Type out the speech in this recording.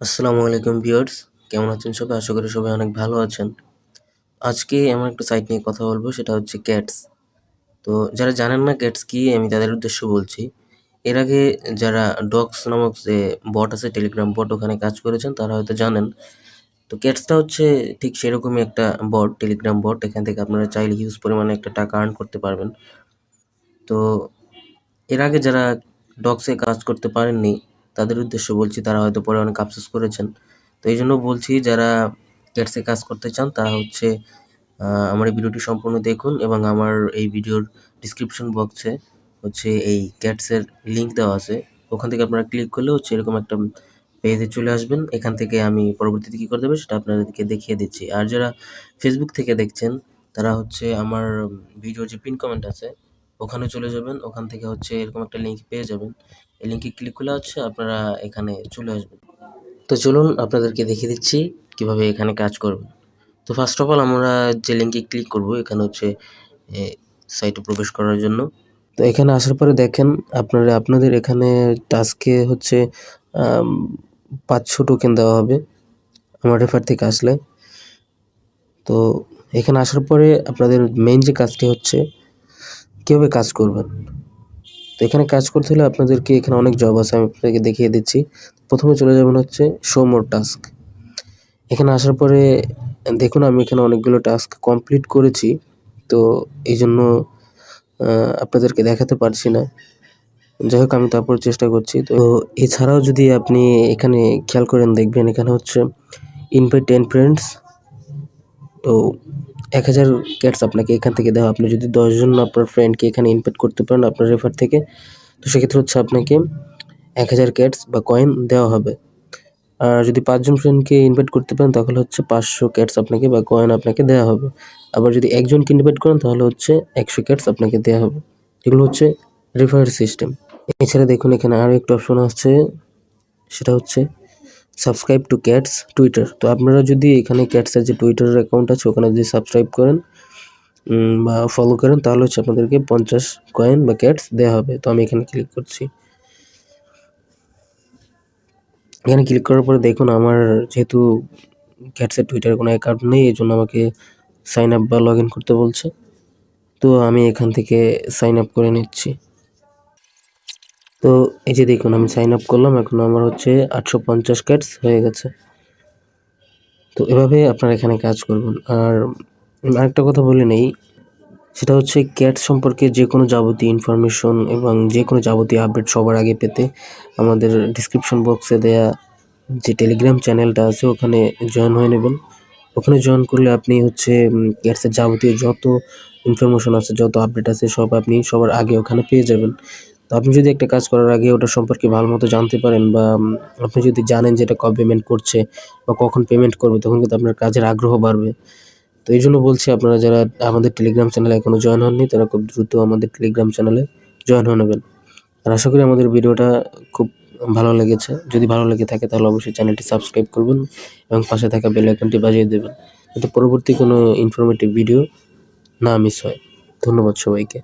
আসসালামু আলাইকুম ভিউয়ার্স, কেমন আছেন সবাই? আশা করি সবাই অনেক ভালো আছেন। আজকে এমন একটা সাইট নিয়ে কথা বলবো, সেটা হচ্ছে ক্যাটস। তো যারা জানেন না ক্যাটস কি, আমি তাদের উদ্দেশ্য বলছি। এর আগে যারা ডক্স নামক যে বট আছে, টেলিগ্রাম বট, ওখানে কাজ করেছেন তারা হয়তো জানেন। তো ক্যাটসটা হচ্ছে ঠিক সেরকমই একটা বট, টেলিগ্রাম বট। এখান থেকে আপনারা চাইলে হিউজ পরিমাণে একটা টাকা আর্ন করতে পারবেন। তো এর আগে যারা ডক্সে কাজ করতে পারেননি তাদের উদ্দেশ্য বলছি, তারা হয়তো পরে অনেক আফসোস করেছেন। তো এই জন্য বলছি, যারা ক্যাটসে কাজ করতে চান তারা হচ্ছে আমার এই ভিডিওটি সম্পূর্ণ দেখুন, এবং আমার এই ভিডিওর ডিসক্রিপশন বক্সে হচ্ছে এই ক্যাটসের লিঙ্ক দেওয়া আছে। ওখান থেকে আপনারা ক্লিক করলে হচ্ছে এরকম একটা পেজে চলে আসবেন। এখান থেকে আমি পরবর্তীতে কী করতে হবে সেটা আপনাদেরকে দেখিয়ে দিচ্ছি। আর যারা ফেসবুক থেকে দেখছেন তারা হচ্ছে আমার ভিডিওর যে পিন কমেন্ট আছে ওখানে চলে যাবেন। ওখান থেকে হচ্ছে এরকম একটা লিঙ্ক পেয়ে যাবেন। এই লিঙ্কে ক্লিক করলে হচ্ছে আপনারা এখানে চলে আসবেন। তো চলুন আপনাদেরকে দেখিয়ে দিচ্ছি কিভাবে এখানে কাজ করবেন। তো ফার্স্ট অফ অল আমরা যে লিঙ্কে ক্লিক করব, এখানে হচ্ছে সাইটে প্রবেশ করার জন্য। তো এখানে আসার পরে দেখেন আপনাদের এখানে টাস্কে হচ্ছে ৫০০ টোকেন দেওয়া হবে আমার রেফার থেকে আসলে। তো এখানে আসার পরে আপনাদের মেইন যে কাজটি হচ্ছে কীভাবে কাজ করবেন। তো এখানে কাজ করতে হলে আপনাদেরকে এখানে অনেক জব আছে, আমি আপনাদেরকে দেখিয়ে দিচ্ছি। প্রথমে চলে যাবেন হচ্ছে শো মোর টাস্ক। এখানে আসার পরে দেখুন আমি এখানে অনেকগুলো টাস্ক কমপ্লিট করেছি, তো এই জন্য আপনাদেরকে দেখাতে পারছি না। যাই হোক, আমি তারপর চেষ্টা করছি। তো এছাড়াও যদি আপনি এখানে খেয়াল করেন দেখবেন এখানে হচ্ছে ইনভাইট 10 ফ্রেন্ডস। তো 1000 ক্যাটস আপনাকে এখান থেকে দেওয়া। আপনি যদি 10 জন আপনার ফ্রেন্ডকে এখানে ইনভাইট করতে পারেন আপনার রেফার থেকে, তো সেক্ষেত্রে হচ্ছে আপনাকে 1000 ক্যাটস বা কয়েন দেওয়া হবে। আর যদি 5 জন ফ্রেন্ডকে ইনভাইট করতে পারেন তাহলে হচ্ছে 500 ক্যাটস আপনাকে বা কয়েন আপনাকে দেওয়া হবে। আবার যদি একজনকে ইনভাইট করেন তাহলে হচ্ছে 100 ক্যাটস আপনাকে দেওয়া হবে। এগুলো হচ্ছে রেফার সিস্টেম। এছাড়া দেখুন এখানে আরও একটা অপশন আসছে, সেটা হচ্ছে সাবস্ক্রাইব টু ক্যাটস টুইটার। তো আপনারা যদি এখানে ক্যাটসের যে টুইটারের অ্যাকাউন্ট আছে ওখানে যদি সাবস্ক্রাইব করেন বা ফলো করেন তাহলে হচ্ছে আপনাদেরকে 50 কয়েন বা ক্যাটস দেওয়া হবে। তো আমি এখানে ক্লিক করছি। এখানে ক্লিক করার পরে দেখুন আমার যেহেতু ক্যাটসের টুইটারে কোনো অ্যাকাউন্ট নেই, এই জন্য আমাকে সাইন আপ বা লগ ইন করতে বলছে। তো আমি এখান থেকে সাইন আপ করে নিচ্ছি। তো এই যে দেখুন আমি সাইন আপ করলাম, এখন আমার হচ্ছে 850 ক্যাটস হয়ে গেছে। তো এভাবে আপনারা এখানে কাজ করবেন। আর আরেকটা কথা বলে নেই, সেটা হচ্ছে ক্যাটস সম্পর্কে যে কোনো যাবতীয় ইনফরমেশন এবং যে কোনো যাবতীয় আপডেট সবার আগে পেতে আমাদের ডিসক্রিপশন বক্সে দেয়া যে টেলিগ্রাম চ্যানেলটা আছে ওখানে জয়েন হয়ে নেবেন। ওখানে জয়েন করলে আপনি হচ্ছে ক্যাটসের যাবতীয় যত ইনফরমেশন আছে, যত আপডেট আছে সব আপনি সবার আগে ওখানে পেয়ে যাবেন। তো আপনি যদি একটা কাজ করার আগে ওটা সম্পর্কে ভালো মতো জানতে পারেন বা আপনি যদি জানেন যে এটা কবে পেমেন্ট করছে বা কখন পেমেন্ট করবে, তখন কিন্তু আপনার কাজের আগ্রহ বাড়বে। তো এই জন্য বলছি, আপনারা যারা আমাদের টেলিগ্রাম চ্যানেলে এখনও জয়েন হননি তারা খুব দ্রুত আমাদের টেলিগ্রাম চ্যানেলে জয়েন হয়ে নেবেন। আর আশা করি আমাদের ভিডিওটা খুব ভালো লেগেছে। যদি ভালো লেগে থাকে তাহলে অবশ্যই চ্যানেলটি সাবস্ক্রাইব করবেন এবং পাশে থাকা বেল আইকনটি বাজিয়ে দেবেন, যাতে পরবর্তী কোনো ইনফরমেটিভ ভিডিও না মিস হয়। ধন্যবাদ সবাইকে।